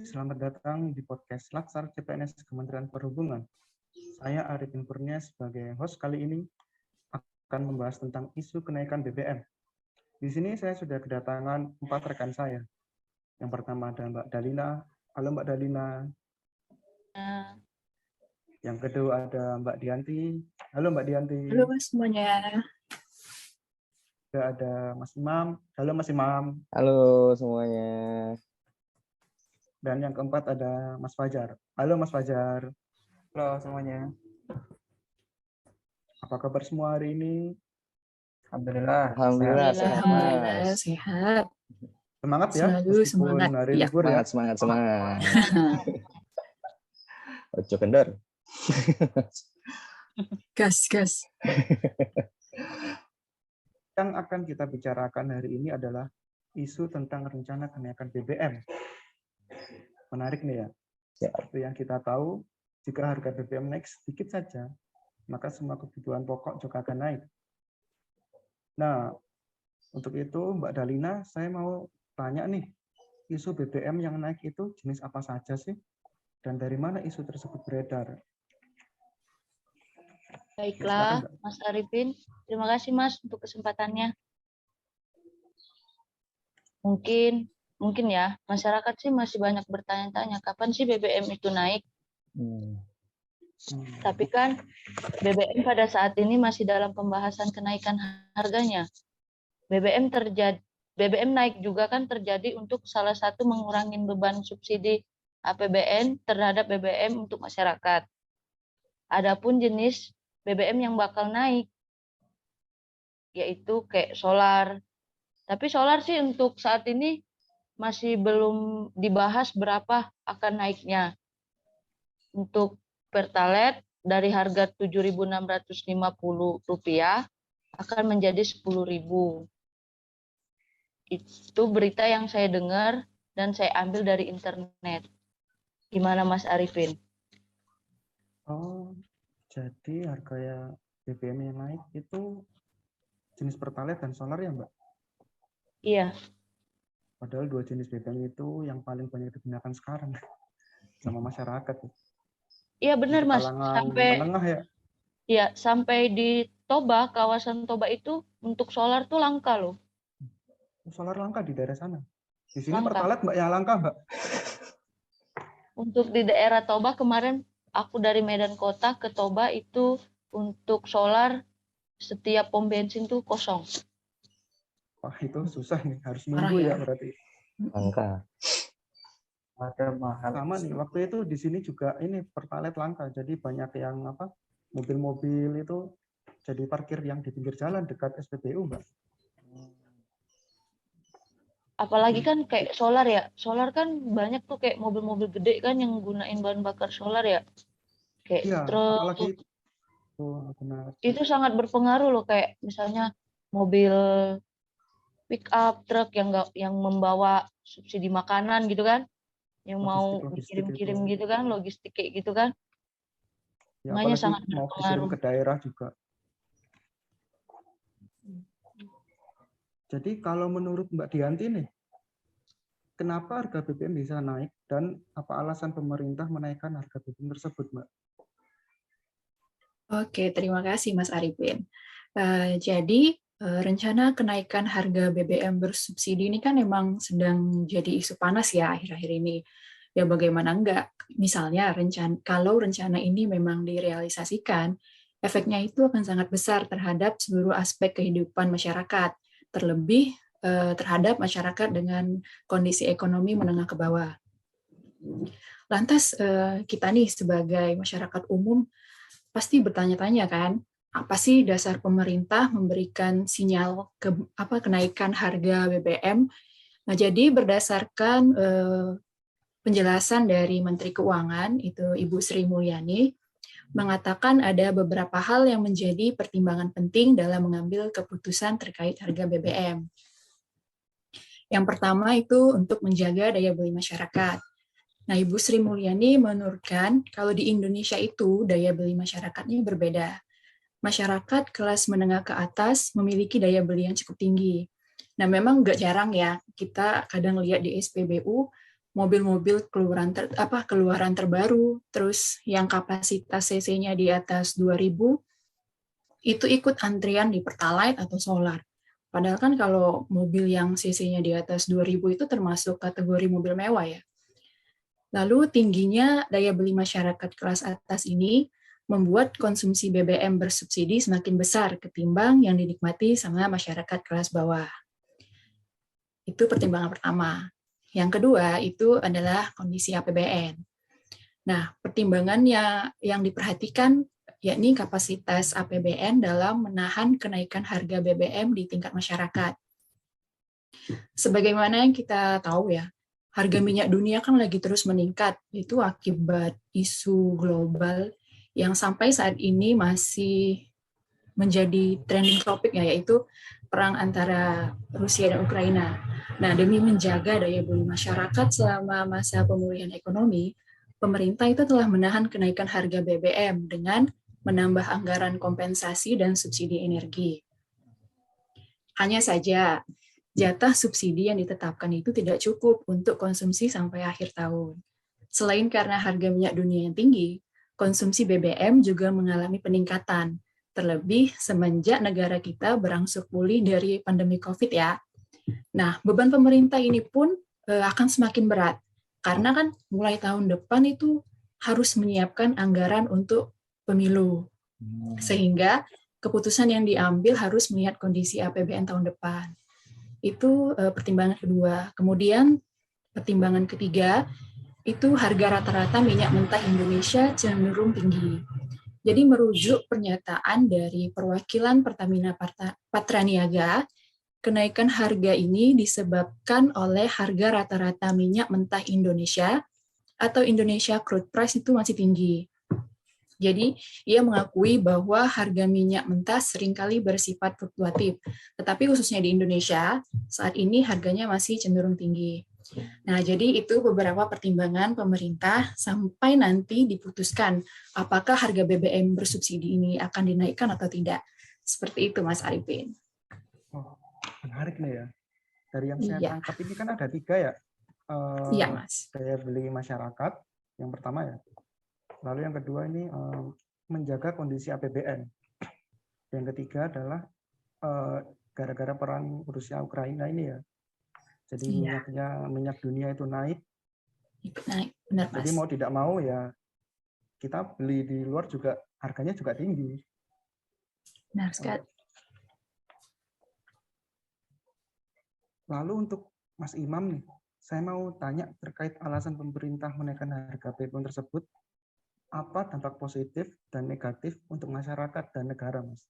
selamat datang di podcast Laksar CPNS Kementerian Perhubungan. Saya Arifin Kurnia sebagai host kali ini akan membahas tentang isu kenaikan BBM. Di sini saya sudah kedatangan 4 rekan saya. Yang pertama ada Mbak Dalina. Halo Mbak Dalina. Yang kedua ada Mbak Dianti. Halo Mbak Dianti. Halo semuanya. Ada Mas Imam. Halo Mas Imam. Halo semuanya. Dan yang keempat ada Mas Fajar. Halo Mas Fajar. Halo semuanya. Apa kabar semua hari ini? Alhamdulillah sehat, Mas. Sehat. Semangat ya, Selalu meskipun semangat. hari Ya. libur ya. Semangat. Ojo kendor. Gas. Yang akan kita bicarakan hari ini adalah isu tentang rencana kenaikan BBM. Menarik nih ya. Seperti yang kita tahu, jika harga BBM naik sedikit saja, maka semua kebutuhan pokok juga akan naik. Nah, untuk itu Mbak Dalina, saya mau tanya nih, isu BBM yang naik itu jenis apa saja sih? Dan dari mana isu tersebut beredar? Baiklah, Mas Arifin. Terima kasih Mas untuk kesempatannya. Mungkin ya, masyarakat sih masih banyak bertanya-tanya kapan sih BBM itu naik. Tapi kan BBM pada saat ini masih dalam pembahasan kenaikan harganya. BBM naik juga kan terjadi untuk salah satu mengurangi beban subsidi APBN terhadap BBM untuk masyarakat. Adapun jenis BBM yang bakal naik, yaitu kayak solar. Tapi solar sih untuk saat ini masih belum dibahas berapa akan naiknya. Untuk Pertalite dari harga Rp7.650 akan menjadi Rp10.000. Itu berita yang saya dengar dan saya ambil dari internet. Gimana Mas Arifin? Oh, jadi harga BBM yang naik itu jenis Pertalite dan solar ya, Mbak? Iya. Padahal dua jenis BBM itu yang paling banyak digunakan sekarang sama masyarakat. Iya benar Mas. Sampai menengah ya. Iya, sampai di Toba, kawasan Toba itu untuk solar tuh langka loh. Solar langka di daerah sana. Di sini Langka. Pertalite Mbak yang langka, Mbak. Untuk di daerah Toba kemarin aku dari Medan Kota ke Toba itu untuk solar setiap pom bensin tuh kosong. Wah, itu susah nih, harus nunggu ya berarti. Langka. Ada mahal. Sama nih, waktu itu di sini juga ini Pertalite langka. Jadi banyak yang mobil-mobil itu jadi parkir yang di pinggir jalan dekat SPBU, Mbak. Apalagi kan kayak solar ya. Solar kan banyak tuh kayak mobil-mobil gede kan yang gunain bahan bakar solar ya. Kayak Iya, truk. apalagi itu. Oh, benar. Itu sangat berpengaruh loh, kayak misalnya mobil pick up truk yang membawa subsidi makanan gitu kan, yang mau Logistik dikirim-kirim itu. gitu kan, logistik kayak gitu kan. Ya, Makanya apalagi sangat mau berpengaruh. dikirim ke daerah juga. Jadi kalau menurut Mbak Dianti nih, kenapa harga BBM bisa naik dan apa alasan pemerintah menaikkan harga BBM tersebut, Mbak? Oke, terima kasih Mas Arifin. Jadi rencana kenaikan harga BBM bersubsidi ini kan memang sedang jadi isu panas ya akhir-akhir ini. Ya bagaimana enggak? Misalnya kalau rencana ini memang direalisasikan, efeknya itu akan sangat besar terhadap seluruh aspek kehidupan masyarakat, terlebih terhadap masyarakat dengan kondisi ekonomi menengah ke bawah. Lantas kita nih sebagai masyarakat umum pasti bertanya-tanya kan, apa sih dasar pemerintah memberikan sinyal kenaikan harga BBM? Nah, jadi berdasarkan penjelasan dari Menteri Keuangan itu Ibu Sri Mulyani mengatakan ada beberapa hal yang menjadi pertimbangan penting dalam mengambil keputusan terkait harga BBM. Yang pertama itu untuk menjaga daya beli masyarakat. Nah, Ibu Sri Mulyani menurutkan kalau di Indonesia itu daya beli masyarakatnya berbeda. Masyarakat kelas menengah ke atas memiliki daya beli yang cukup tinggi. Nah, memang nggak jarang ya kita kadang lihat di SPBU mobil-mobil keluaran terbaru, terus yang kapasitas cc-nya di atas 2000 itu ikut antrian di Pertalite atau solar. Padahal kan kalau mobil yang cc-nya di atas 2000 itu termasuk kategori mobil mewah ya. Lalu tingginya daya beli masyarakat kelas atas ini membuat konsumsi BBM bersubsidi semakin besar ketimbang yang dinikmati sama masyarakat kelas bawah. Itu pertimbangan pertama. Yang kedua itu adalah kondisi APBN. Nah, pertimbangannya yang diperhatikan yakni kapasitas APBN dalam menahan kenaikan harga BBM di tingkat masyarakat. Sebagaimana yang kita tahu ya, harga minyak dunia kan lagi terus meningkat, itu akibat isu global yang sampai saat ini masih menjadi trending topik ya, yaitu perang antara Rusia dan Ukraina. Nah, demi menjaga daya beli masyarakat selama masa pemulihan ekonomi, pemerintah itu telah menahan kenaikan harga BBM dengan menambah anggaran kompensasi dan subsidi energi. Hanya saja, jatah subsidi yang ditetapkan itu tidak cukup untuk konsumsi sampai akhir tahun. Selain karena harga minyak dunia yang tinggi, konsumsi BBM juga mengalami peningkatan, terlebih semenjak negara kita berangsur pulih dari pandemi COVID ya. Nah, beban pemerintah ini pun akan semakin berat, karena kan mulai tahun depan itu harus menyiapkan anggaran untuk pemilu. Sehingga keputusan yang diambil harus melihat kondisi APBN tahun depan. Itu pertimbangan kedua. Kemudian pertimbangan ketiga, itu harga rata-rata minyak mentah Indonesia cenderung tinggi. Jadi merujuk pernyataan dari perwakilan Pertamina Patraniaga, kenaikan harga ini disebabkan oleh harga rata-rata minyak mentah Indonesia atau Indonesia crude price itu masih tinggi. Jadi, ia mengakui bahwa harga minyak mentah seringkali bersifat fluktuatif, tetapi khususnya di Indonesia, saat ini harganya masih cenderung tinggi. Nah, jadi itu beberapa pertimbangan pemerintah sampai nanti diputuskan apakah harga BBM bersubsidi ini akan dinaikkan atau tidak. Seperti itu, Mas Arifin. Oh, menarik nih ya. Dari yang saya Iya. tangkap ini kan ada 3 ya. Iya, Mas. Daya beli masyarakat, yang pertama ya. Lalu yang kedua ini menjaga kondisi APBN. Yang ketiga adalah gara-gara perang Rusia Ukraina ini ya. Jadi Iya. minyak dunia itu naik. Ikut naik, benar, Mas. Jadi mau tidak mau ya kita beli di luar juga harganya juga tinggi. Benar sekali. Lalu untuk Mas Imam nih, saya mau tanya terkait alasan pemerintah menaikkan harga BBM tersebut. Apa dampak positif dan negatif untuk masyarakat dan negara, Mas?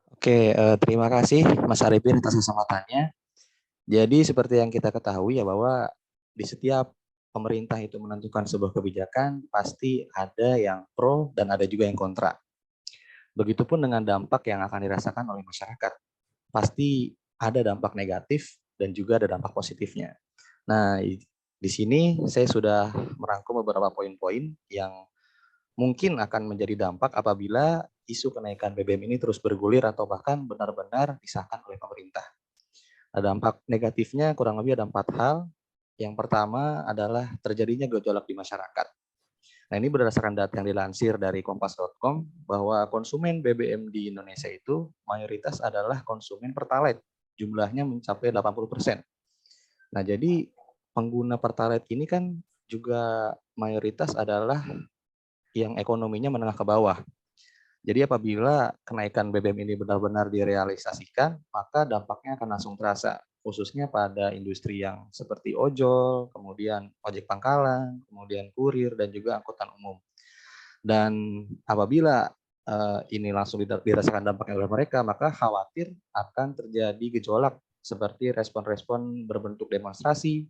Oke, terima kasih Mas Arifin atas kesempatannya. Jadi seperti yang kita ketahui ya bahwa di setiap pemerintah itu menentukan sebuah kebijakan pasti ada yang pro dan ada juga yang kontra. Begitupun dengan dampak yang akan dirasakan oleh masyarakat. Pasti ada dampak negatif dan juga ada dampak positifnya. Nah, di sini saya sudah merangkum beberapa poin-poin yang mungkin akan menjadi dampak apabila isu kenaikan BBM ini terus bergulir atau bahkan benar-benar disahkan oleh pemerintah. Dampak negatifnya kurang lebih ada 4 hal. Yang pertama adalah terjadinya gejolak di masyarakat. Nah, ini berdasarkan data yang dilansir dari kompas.com bahwa konsumen BBM di Indonesia itu mayoritas adalah konsumen Pertalite. Jumlahnya mencapai 80%. Nah, jadi pengguna Pertalite ini kan juga mayoritas adalah yang ekonominya menengah ke bawah. Jadi apabila kenaikan BBM ini benar-benar direalisasikan, maka dampaknya akan langsung terasa, khususnya pada industri yang seperti ojol, kemudian ojek pangkalan, kemudian kurir, dan juga angkutan umum. Dan apabila ini langsung dirasakan dampaknya oleh mereka, maka khawatir akan terjadi gejolak seperti respon-respon berbentuk demonstrasi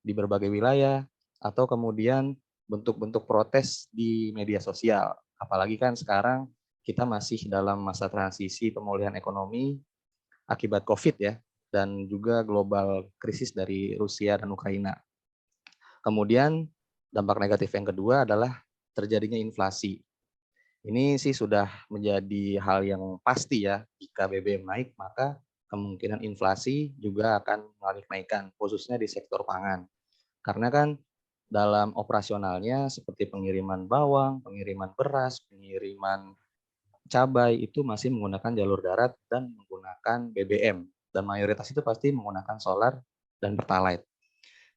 di berbagai wilayah, atau kemudian bentuk-bentuk protes di media sosial. Apalagi kan sekarang kita masih dalam masa transisi pemulihan ekonomi akibat COVID ya, dan juga global krisis dari Rusia dan Ukraina. Kemudian dampak negatif yang kedua adalah terjadinya inflasi. Ini sih sudah menjadi hal yang pasti ya, jika BBM naik maka kemungkinan inflasi juga akan mengalami kenaikan, khususnya di sektor pangan. Karena kan dalam operasionalnya seperti pengiriman bawang, pengiriman beras, pengiriman cabai itu masih menggunakan jalur darat dan menggunakan BBM. Dan mayoritas itu pasti menggunakan solar dan pertalite.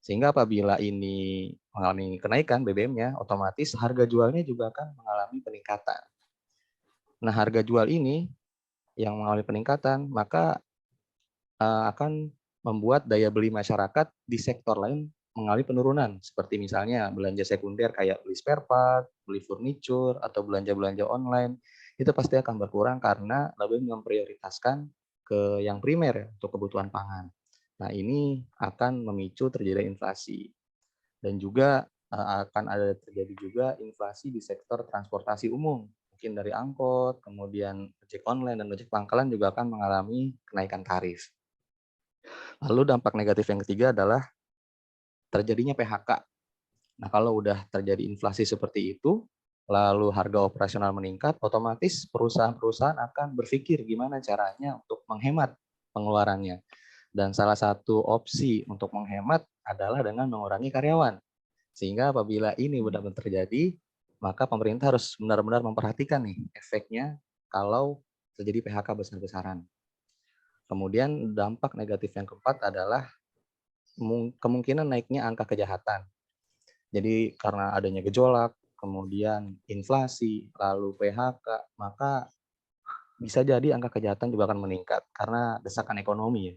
Sehingga apabila ini mengalami kenaikan BBM-nya, otomatis harga jualnya juga akan mengalami peningkatan. Nah, harga jual ini yang mengalami peningkatan, maka akan membuat daya beli masyarakat di sektor lain mengalami penurunan, seperti misalnya belanja sekunder kayak beli spare part, beli furniture, atau belanja-belanja online, itu pasti akan berkurang karena lebih memprioritaskan ke yang primer ya, untuk kebutuhan pangan. Nah, ini akan memicu terjadi inflasi. Dan juga akan ada terjadi juga inflasi di sektor transportasi umum. Mungkin dari angkot, kemudian ojek online dan ojek pangkalan juga akan mengalami kenaikan tarif. Lalu dampak negatif yang ketiga adalah terjadinya PHK. Nah, kalau udah terjadi inflasi seperti itu, lalu harga operasional meningkat, otomatis perusahaan-perusahaan akan berpikir gimana caranya untuk menghemat pengeluarannya. Dan salah satu opsi untuk menghemat adalah dengan mengurangi karyawan. Sehingga apabila ini benar-benar terjadi, maka pemerintah harus benar-benar memperhatikan nih efeknya kalau terjadi PHK besar-besaran. Kemudian dampak negatif yang keempat adalah kemungkinan naiknya angka kejahatan. Jadi karena adanya gejolak, kemudian inflasi, lalu PHK, maka bisa jadi angka kejahatan juga akan meningkat karena desakan ekonomi ya.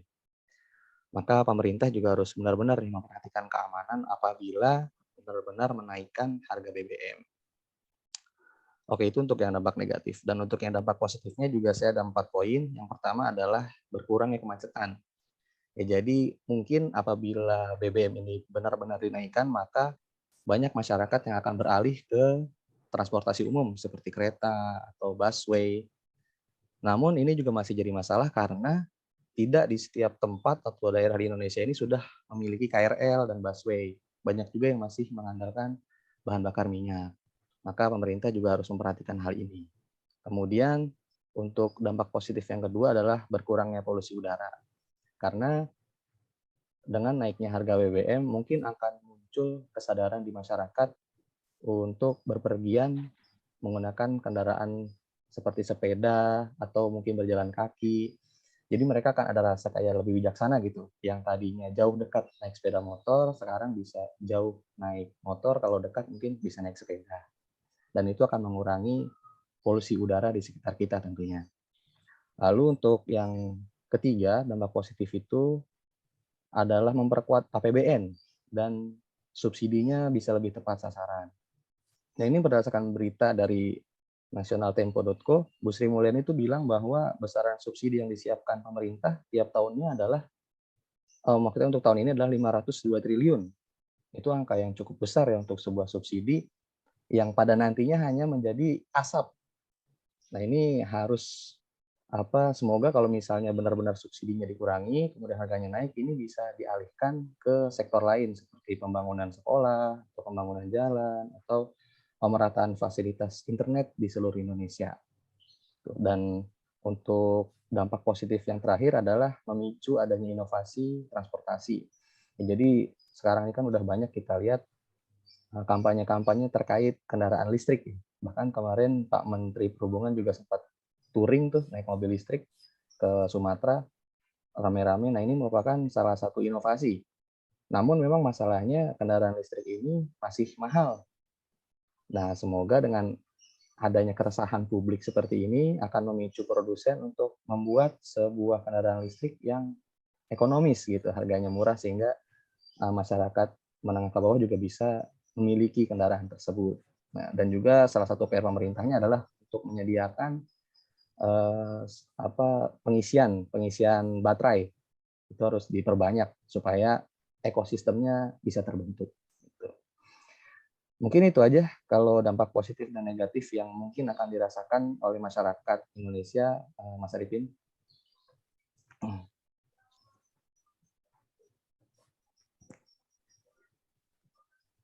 Maka pemerintah juga harus benar-benar memperhatikan keamanan apabila benar-benar menaikkan harga BBM. Oke, itu untuk yang dampak negatif. Dan untuk yang dampak positifnya juga saya ada 4 poin. Yang pertama adalah berkurangnya kemacetan. Ya, jadi mungkin apabila BBM ini benar-benar dinaikkan, maka banyak masyarakat yang akan beralih ke transportasi umum seperti kereta atau busway. Namun ini juga masih jadi masalah karena tidak di setiap tempat atau daerah di Indonesia ini sudah memiliki KRL dan busway. Banyak juga yang masih mengandalkan bahan bakar minyak. Maka pemerintah juga harus memperhatikan hal ini. Kemudian untuk dampak positif yang kedua adalah berkurangnya polusi udara. Karena dengan naiknya harga BBM mungkin akan muncul kesadaran di masyarakat untuk berpergian menggunakan kendaraan seperti sepeda atau mungkin berjalan kaki. Jadi mereka akan ada rasa kayak lebih bijaksana gitu. Yang tadinya jauh dekat naik sepeda motor, sekarang bisa jauh naik motor, kalau dekat mungkin bisa naik sepeda. Dan itu akan mengurangi polusi udara di sekitar kita tentunya. Lalu untuk yang ketiga, dampak positif itu adalah memperkuat APBN dan subsidinya bisa lebih tepat sasaran. Nah, ini berdasarkan berita dari nasionaltempo.co, Bu Sri Mulyani itu bilang bahwa besaran subsidi yang disiapkan pemerintah tiap tahunnya adalah, maksudnya untuk tahun ini adalah 502 triliun. Itu angka yang cukup besar ya untuk sebuah subsidi yang pada nantinya hanya menjadi asap. Nah, ini harus semoga kalau misalnya benar-benar subsidinya dikurangi, kemudian harganya naik, ini bisa dialihkan ke sektor lain seperti pembangunan sekolah, atau pembangunan jalan, atau pemerataan fasilitas internet di seluruh Indonesia. Dan untuk dampak positif yang terakhir adalah memicu adanya inovasi transportasi. Jadi sekarang ini kan udah banyak kita lihat kampanye-kampanye terkait kendaraan listrik. Bahkan kemarin Pak Menteri Perhubungan juga sempat touring tuh naik mobil listrik ke Sumatera rame-rame. Nah, ini merupakan salah satu inovasi. Namun memang masalahnya kendaraan listrik ini masih mahal. Nah, semoga dengan adanya keresahan publik seperti ini akan memicu produsen untuk membuat sebuah kendaraan listrik yang ekonomis gitu, harganya murah sehingga masyarakat menengah ke bawah juga bisa memiliki kendaraan tersebut. Nah, dan juga salah satu PR pemerintahnya adalah untuk menyediakan pengisian baterai itu harus diperbanyak supaya ekosistemnya bisa terbentuk. Gitu. Mungkin itu aja kalau dampak positif dan negatif yang mungkin akan dirasakan oleh masyarakat Indonesia, Mas Arifin.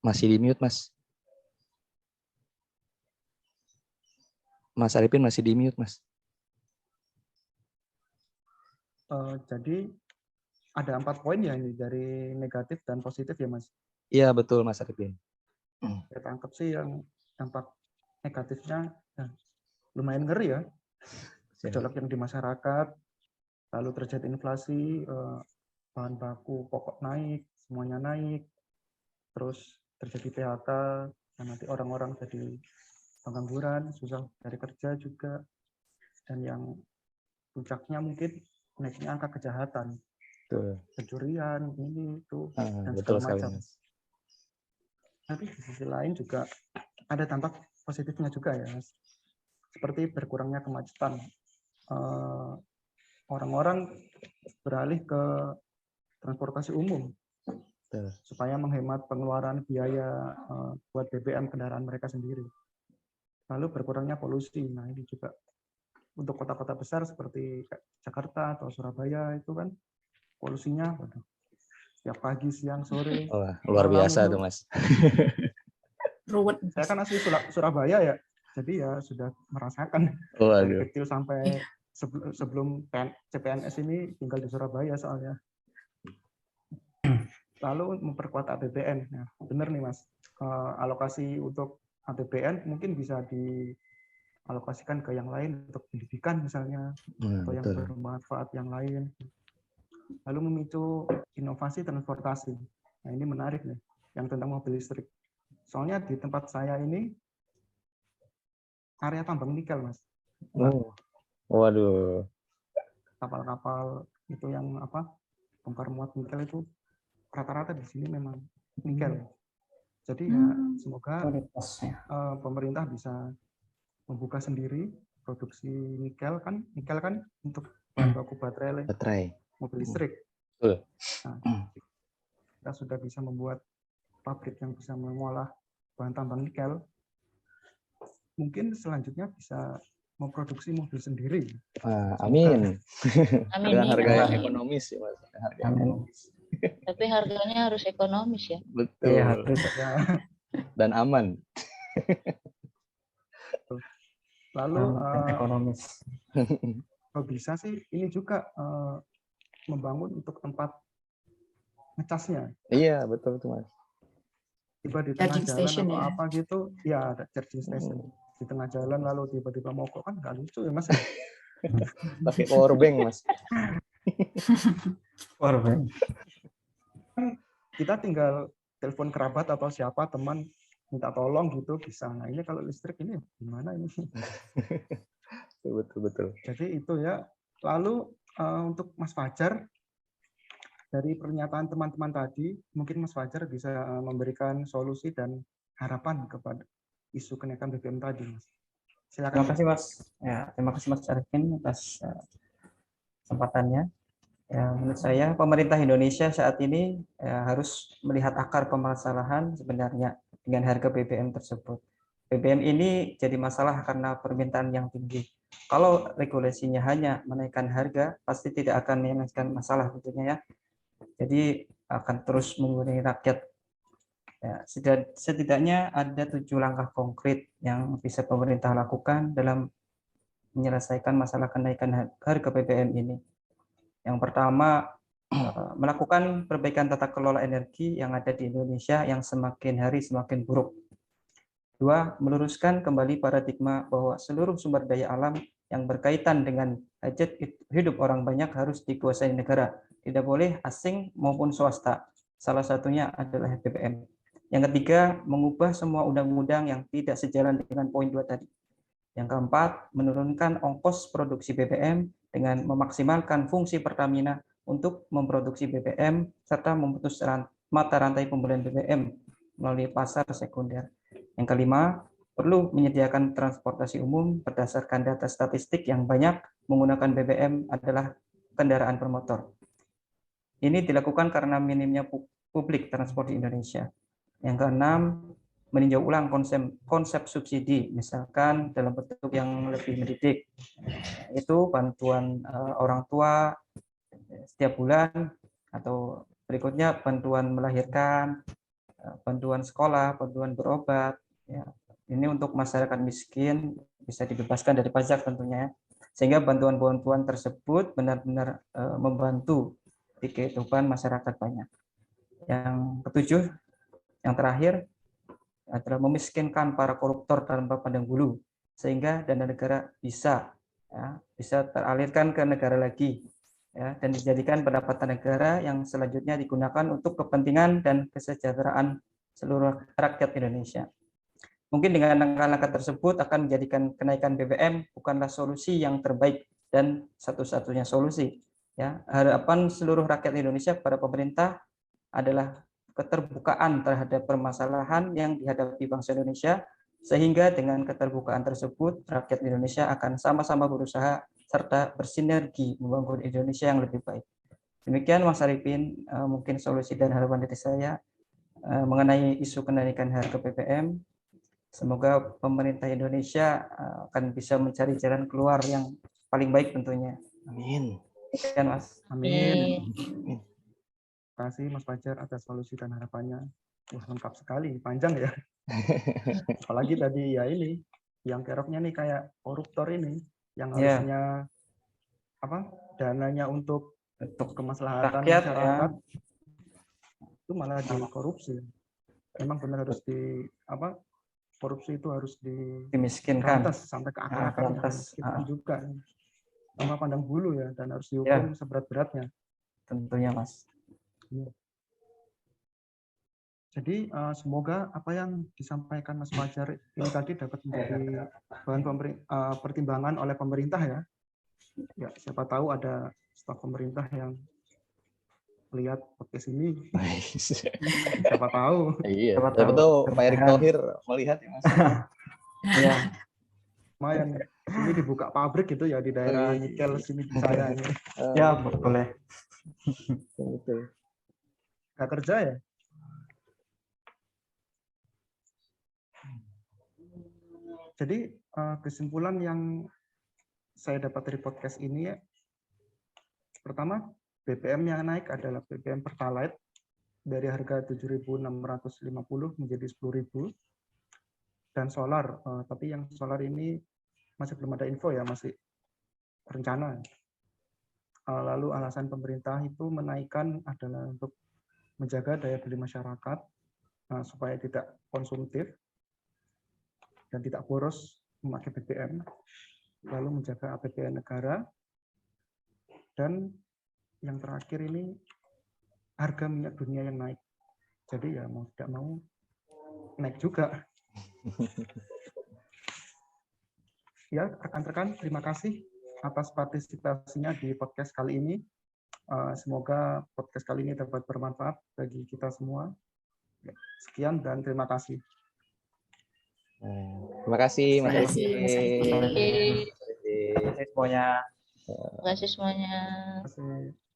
Masih di mute, Mas. Mas Arifin masih di mute, Mas. Jadi ada 4 poin ya ini dari negatif dan positif ya Mas. Iya betul Mas Arifin. Saya tangkap sih yang dampak negatifnya lumayan ngeri ya. Gejolak yang di masyarakat, lalu terjadi inflasi, bahan baku pokok naik, semuanya naik, terus terjadi PHK, dan nanti orang-orang jadi pengangguran, susah cari kerja juga, dan yang puncaknya mungkin naiknya angka kejahatan, Betul. pencurian, ini itu dan Betul segala sekali macam. Mas. Tapi di sisi lain juga ada dampak positifnya juga ya, Mas. Seperti berkurangnya kemacetan. Orang-orang beralih ke transportasi umum Betul. supaya menghemat pengeluaran biaya buat BBM kendaraan mereka sendiri. Lalu berkurangnya polusi. Nah, ini juga untuk kota-kota besar seperti Jakarta atau Surabaya itu kan polusinya setiap pagi, siang, sore, Wah, luar malam biasa itu. tuh Mas. Ruwet. Saya kan asli Surabaya ya, jadi ya sudah merasakan dari Waduh. kecil sampai sebelum CPNS ini tinggal di Surabaya soalnya. Lalu memperkuat APBN. Nah, benar nih Mas, alokasi untuk APBN mungkin bisa dialokasikan ke yang lain untuk pendidikan misalnya, atau yang Betul. bermanfaat yang lain. Lalu memicu inovasi transportasi. Nah, ini menarik nih, yang tentang mobil listrik. Soalnya di tempat saya ini area tambang nikel, Mas. Waduh. Kapal-kapal itu yang bongkar muat nikel itu rata-rata di sini memang nikel. Jadi ya semoga pemerintah bisa membuka sendiri produksi nikel kan untuk bahan baku baterai mobil listrik. Nah, kita sudah bisa membuat pabrik yang bisa mengolah bahan tambang nikel. Mungkin selanjutnya bisa memproduksi mobil sendiri. Amin. Dengan harga yang Amin. ekonomis ya Mas. Harga Amin. Tapi harganya harus ekonomis ya. Betul. Iya, harus. Dan aman. Lalu Ekonomis. kalau bisa sih ini juga membangun untuk tempat ngecasnya. Iya, betul tuh Mas. Tiba di tengah Charging jalan station atau ya. apa gitu, ya ada charging station. Di tengah jalan lalu tiba-tiba mogok kan nggak lucu ya Mas. Pakai power bank Mas. Power bank. Kita tinggal telepon kerabat atau siapa teman minta tolong gitu bisa. Nah ini kalau listrik ini gimana ini? Betul. Jadi itu ya. Lalu untuk Mas Fajar, dari pernyataan teman-teman tadi, mungkin Mas Fajar bisa memberikan solusi dan harapan kepada isu kenaikan BBM tadi, Mas. Silakan. Terima kasih Mas. Ya, terima kasih Mas Arifin atas kesempatannya. Ya, menurut saya pemerintah Indonesia saat ini harus melihat akar permasalahan sebenarnya dengan harga BBM tersebut. BBM ini jadi masalah karena permintaan yang tinggi. Kalau regulasinya hanya menaikkan harga, pasti tidak akan menyelesaikan masalah tentunya ya. Jadi akan terus mengurangi rakyat. Ya, setidaknya ada 7 langkah konkret yang bisa pemerintah lakukan dalam menyelesaikan masalah kenaikan harga BBM ini. Yang pertama, melakukan perbaikan tata kelola energi yang ada di Indonesia yang semakin hari semakin buruk. 2, meluruskan kembali paradigma bahwa seluruh sumber daya alam yang berkaitan dengan hajat hidup orang banyak harus dikuasai negara. Tidak boleh asing maupun swasta. Salah satunya adalah BBM. Yang ketiga, mengubah semua undang-undang yang tidak sejalan dengan poin 2 tadi. Yang keempat, menurunkan ongkos produksi BBM dengan memaksimalkan fungsi Pertamina untuk memproduksi BBM serta memutus mata rantai pembelian BBM melalui pasar sekunder. Yang kelima, perlu menyediakan transportasi umum berdasarkan data statistik yang banyak menggunakan BBM adalah kendaraan bermotor. Ini dilakukan karena minimnya publik transport di Indonesia. Yang keenam, meninjau ulang konsep subsidi, misalkan dalam bentuk yang lebih mendidik, itu bantuan orang tua setiap bulan, atau berikutnya bantuan melahirkan, bantuan sekolah, bantuan berobat. Ya, ini untuk masyarakat miskin bisa dibebaskan dari pajak tentunya, sehingga bantuan-bantuan tersebut benar-benar membantu di kehidupan masyarakat banyak. Yang ketujuh, Yang terakhir adalah memiskinkan para koruptor tanpa pandang bulu, sehingga dana negara bisa teralirkan ke negara lagi, dan dijadikan pendapatan negara yang selanjutnya digunakan untuk kepentingan dan kesejahteraan seluruh rakyat Indonesia. Mungkin dengan langkah-langkah tersebut akan menjadikan kenaikan BBM bukanlah solusi yang terbaik dan satu-satunya solusi. Harapan seluruh rakyat Indonesia pada pemerintah adalah keterbukaan terhadap permasalahan yang dihadapi bangsa Indonesia, sehingga dengan keterbukaan tersebut rakyat Indonesia akan sama-sama berusaha serta bersinergi membangun Indonesia yang lebih baik. Demikian Mas Arifin, mungkin solusi dan harapan dari saya mengenai isu kenaikan harga BBM. Semoga pemerintah Indonesia akan bisa mencari jalan keluar yang paling baik tentunya. Amin. Demikian Mas. Amin. Terima kasih Mas Fajar atas solusi dan harapannya. Wah, lengkap sekali, panjang ya. Apalagi tadi ya ini, yang keroknya nih kayak koruptor ini, yang harusnya dananya untuk kemaslahatan rakyat, masyarakat itu malah dikorupsi. Memang benar harus korupsi itu harus dimiskinkan sampai ke akar-akarnya, dimiskinkan juga. Tanpa pandang bulu ya, dan harus dihukum seberat-beratnya. Tentunya Mas. Jadi semoga apa yang disampaikan Mas Fajar ini tadi dapat menjadi bahan pertimbangan oleh pemerintah ya. Ya, siapa tahu ada staf pemerintah yang melihat podcast ini. Siapa tahu. Iya. Siapa tahu Pak Erick Thohir melihat ya Mas. Iya. Lumayan. Ini dibuka pabrik gitu ya di daerah nikel sini di saya ini. Ya, boleh. Betul. Nggak kerja ya? Jadi kesimpulan yang saya dapat dari podcast ini ya, pertama BBM yang naik adalah BBM Pertalite dari harga 7.650 menjadi 10.000 dan solar, tapi yang solar ini masih belum ada info ya, masih rencana. Lalu alasan pemerintah itu menaikkan adalah untuk menjaga daya beli masyarakat supaya tidak konsumtif dan tidak boros memakai BBM, lalu menjaga APBN negara, dan yang terakhir ini harga minyak dunia yang naik. Jadi ya mau tidak mau naik juga. Ya, rekan-rekan, terima kasih atas partisipasinya di podcast kali ini. Semoga podcast kali ini dapat bermanfaat bagi kita semua. Sekian dan terima kasih. Terima kasih Mas Terima kasih, Mas Arifin. Terima kasih semuanya. Terima kasih semuanya. Terima kasih.